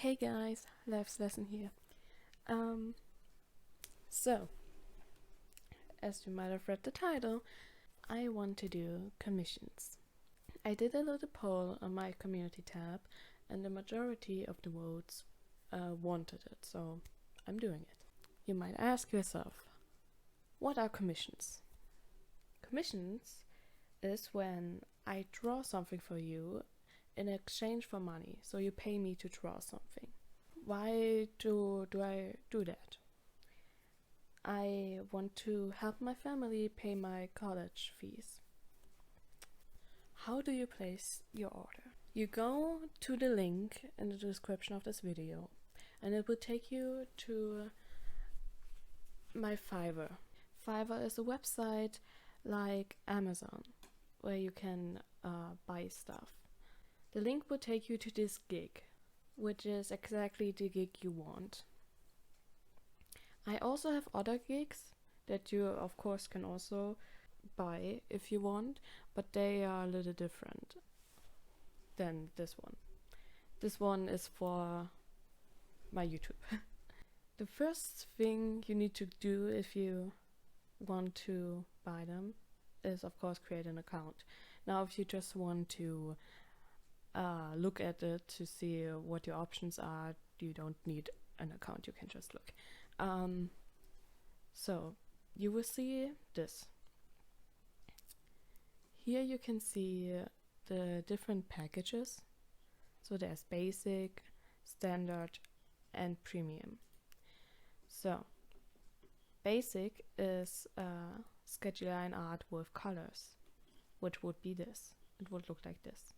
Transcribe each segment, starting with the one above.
Hey guys, Life's Lesson here. So, as you might have read the title, I want to do commissions. I did a little poll on my community tab, and the majority of the votes wanted it, so I'm doing it. You might ask yourself, what are commissions? Commissions is when I draw something for you in exchange for money, so you pay me to draw something. Why do I do that? I want to help my family pay my college fees. How do you place your order? You go to the link in the description of this video, and it will take you to my Fiverr. Fiverr is a website like Amazon where you can buy stuff. The link will take you to this gig, which is exactly the gig you want. I also have other gigs that you of course can also buy if you want, but they are a little different than this one. This one is for my YouTube. The first thing you need to do if you want to buy them is of course create an account. Now if you just want to look at it to see what your options are, you don't need an account, you can just look. So you will see this. Here you can see the different packages. So there's basic, standard and premium. So basic is sketchy line art with colors, which would be this. It would look like this.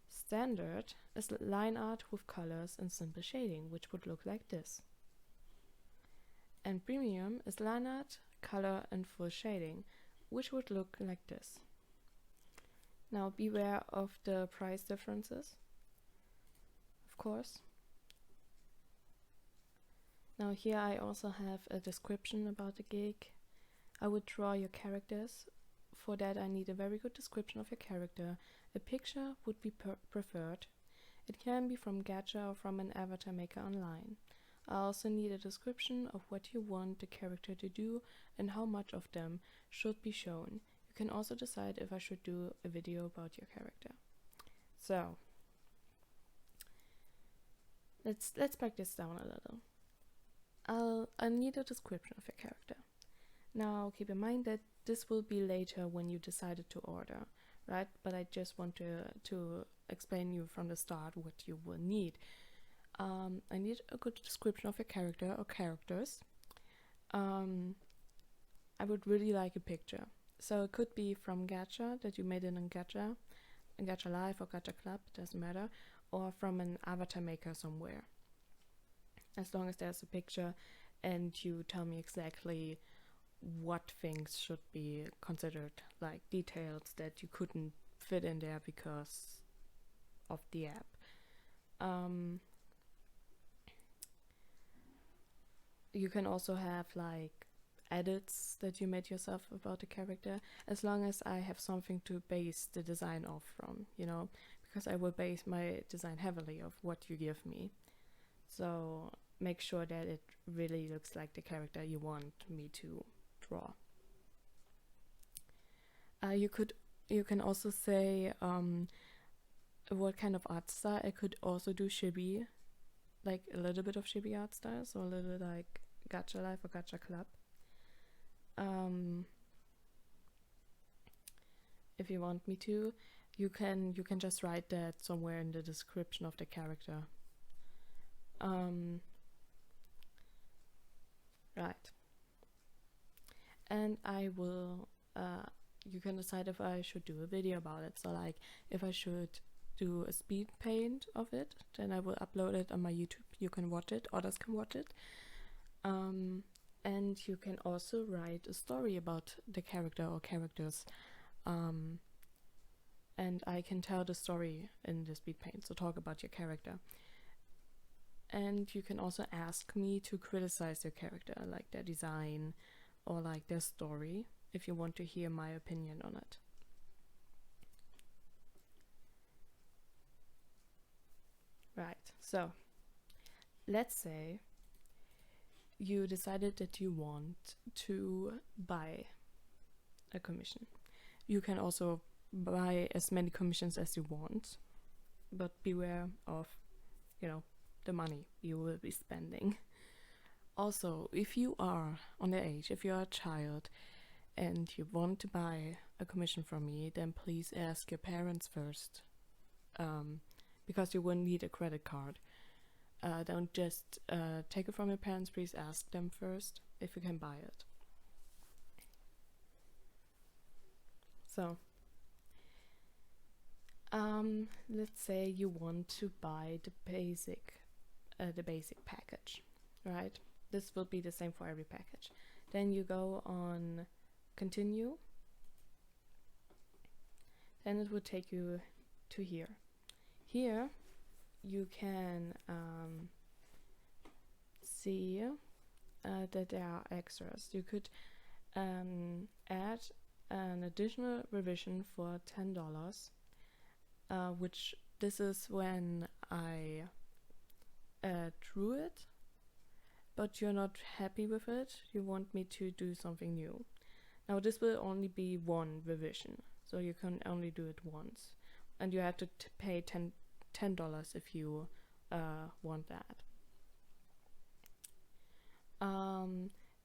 Standard is line art with colors and simple shading, which would look like this. And premium is line art, color and full shading, which would look like this. Now beware of the price differences, of course. Now here I also have a description about the gig. I would draw your characters. For that I need a very good description of your character. A picture would be preferred. It can be from Gacha or from an avatar maker online. I also need a description of what you want the character to do and how much of them should be shown. You can also decide if I should do a video about your character. So, let's break this down a little. I'll need a description of your character. Now keep in mind that this will be later when you decided to order, right? But I just want to explain you from the start what you will need. I need a good description of your character or characters. I would really like a picture. So it could be from Gacha, that you made it in Gacha Life or Gacha Club, it doesn't matter, or from an avatar maker somewhere. As long as there's a picture and you tell me exactly what things should be considered, like details that you couldn't fit in there because of the app. You can also have like edits that you made yourself about the character, as long as I have something to base the design off from, because I will base my design heavily of what you give me. So make sure that it really looks like the character you want me to draw. You can also say what kind of art style. I could also do chibi, like a little bit of chibi art style, so a little like Gacha Life or Gacha Club. If you want me to, you can just write that somewhere in the description of the character. Right. And I will, you can decide if I should do a video about it. So like if I should do a speed paint of it, then I will upload it on my YouTube. You can watch it, others can watch it. And you can also write a story about the character or characters. And I can tell the story in the speed paint, so talk about your character. And you can also ask me to criticize your character, like their design or like their story, if you want to hear my opinion on it. Right, so let's say you decided that you want to buy a commission. You can also buy as many commissions as you want, but beware of, the money you will be spending. Also, if you are underage, if you are a child and you want to buy a commission from me, then please ask your parents first, because you will need a credit card. Don't just take it from your parents, please ask them first if you can buy it. So, let's say you want to buy the basic package, right? This will be the same for every package. Then you go on continue. Then it will take you to here. Here you can see that there are extras. You could add an additional revision for $10, which this is when I drew it, but you're not happy with it. You want me to do something new. Now this will only be one revision, so you can only do it once, and you have to pay $10 if you want that.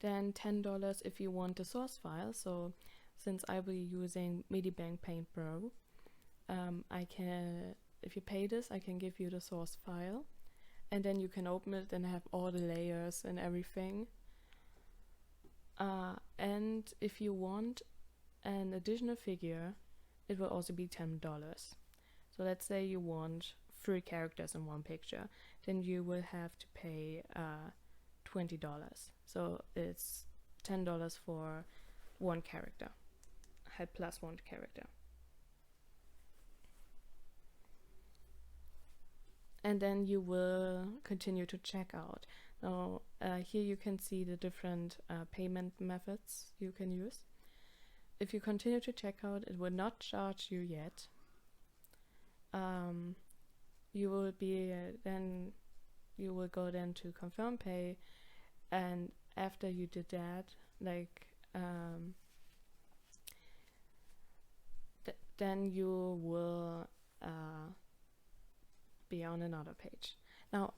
Then $10 if you want the source file. So since I will be using Medibank Paint Pro, if you pay this, I can give you the source file, and then you can open it and have all the layers and everything. And if you want an additional figure, it will also be $10. So let's say you want 3 characters in one picture, then you will have to pay $20. So it's $10 for one character, plus one character. And then you will continue to check out. Now here you can see the different payment methods you can use. If you continue to check out, it will not charge you yet. You will go then to confirm pay, and after you did that, then you will be on another page. Now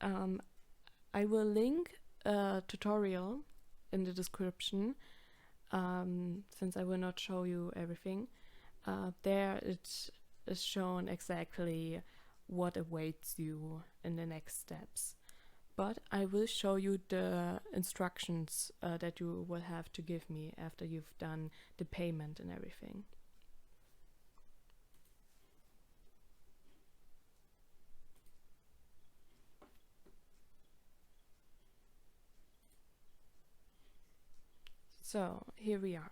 I will link a tutorial in the description, since I will not show you everything. There it is shown exactly what awaits you in the next steps, but I will show you the instructions that you will have to give me after you've done the payment and everything. So here we are.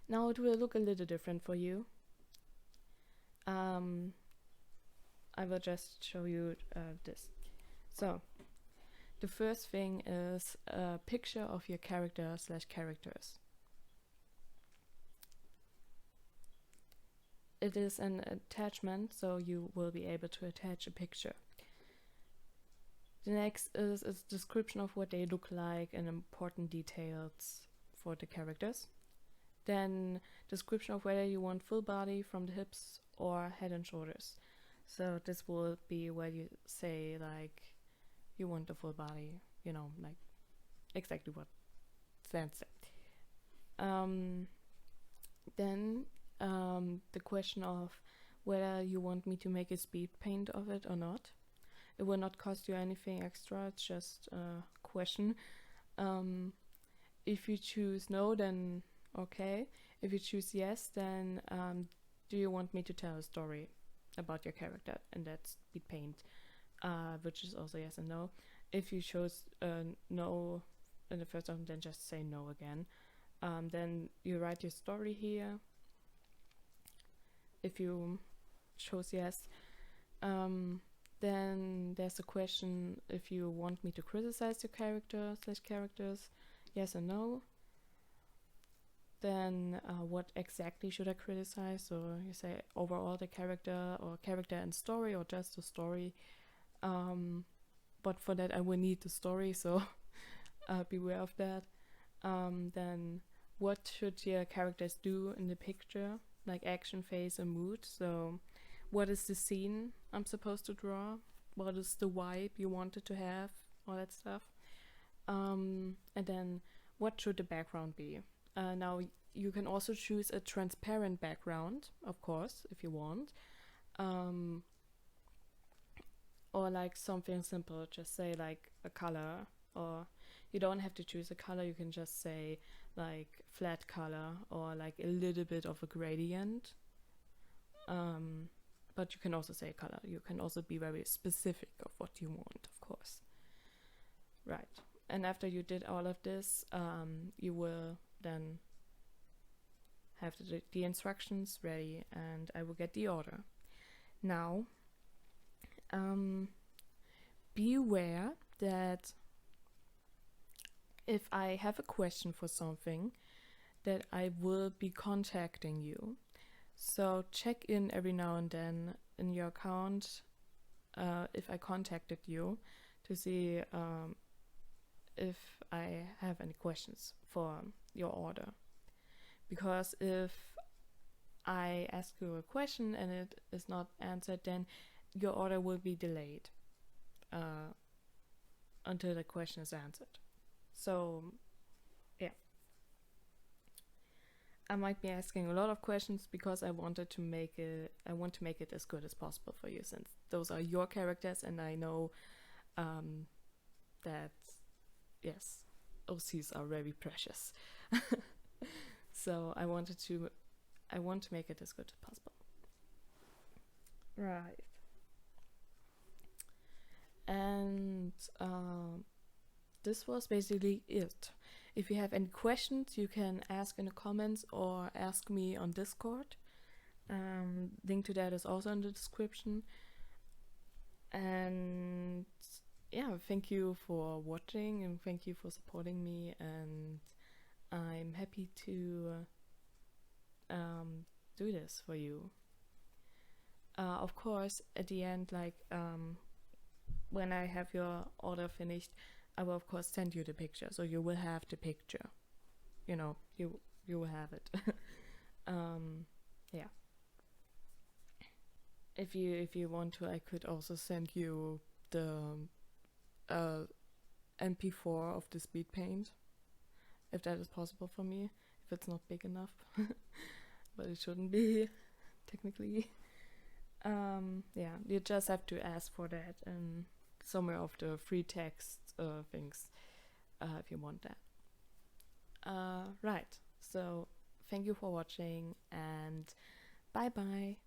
Now it will look a little different for you. I will just show you this. So the first thing is a picture of your character/characters. It is an attachment, so you will be able to attach a picture. The next is a description of what they look like and important details for the characters. Then description of whether you want full body from the hips or head and shoulders. So this will be where you say you want the full body, exactly what stands there. Then the question of whether you want me to make a speed paint of it or not. It will not cost you anything extra, it's just a question. If you choose no, then okay. If you choose yes, then do you want me to tell a story about your character? And that's speed paint, which is also yes and no. If you chose no in the first one, then just say no again. Then you write your story here. If you chose yes, then there's a question if you want me to criticize your character/characters, yes or no. Then what exactly should I criticize? So you say overall the character, or character and story, or just the story. But for that I will need the story, so beware of that. Then what should your characters do in the picture, like action, face, and mood? So what is the scene I'm supposed to draw? What is the vibe you wanted to have? All that stuff. And then what should the background be? Now you can also choose a transparent background, of course, if you want. Or like something simple, just say like a color, or you don't have to choose a color, you can just say like flat color or like a little bit of a gradient. But you can also say color. You can also be very specific of what you want, of course. Right. And after you did all of this, you will then have the instructions ready, and I will get the order. Now, beware that if I have a question for something, that I will be contacting you. So check in every now and then in your account if I contacted you, to see if I have any questions for your order. Because if I ask you a question and it is not answered, then your order will be delayed until the question is answered. So yeah, I might be asking a lot of questions because I want to make it as good as possible for you, since those are your characters, and I know that yes, OCs are very precious. So I want to make it as good as possible. Right. And this was basically it. If you have any questions, you can ask in the comments or ask me on Discord. Link to that is also in the description. And yeah, thank you for watching, and thank you for supporting me, and I'm happy to do this for you. Of course, at the end, like when I have your order finished, I will of course send you the picture, so you will have the picture. You know, you will have it. Yeah. If you want to, I could also send you the MP4 of the speed paint, if that is possible for me, if it's not big enough. But it shouldn't be, technically. Yeah, you just have to ask for that in somewhere of the free text things, if you want that. Right, so thank you for watching, and bye bye.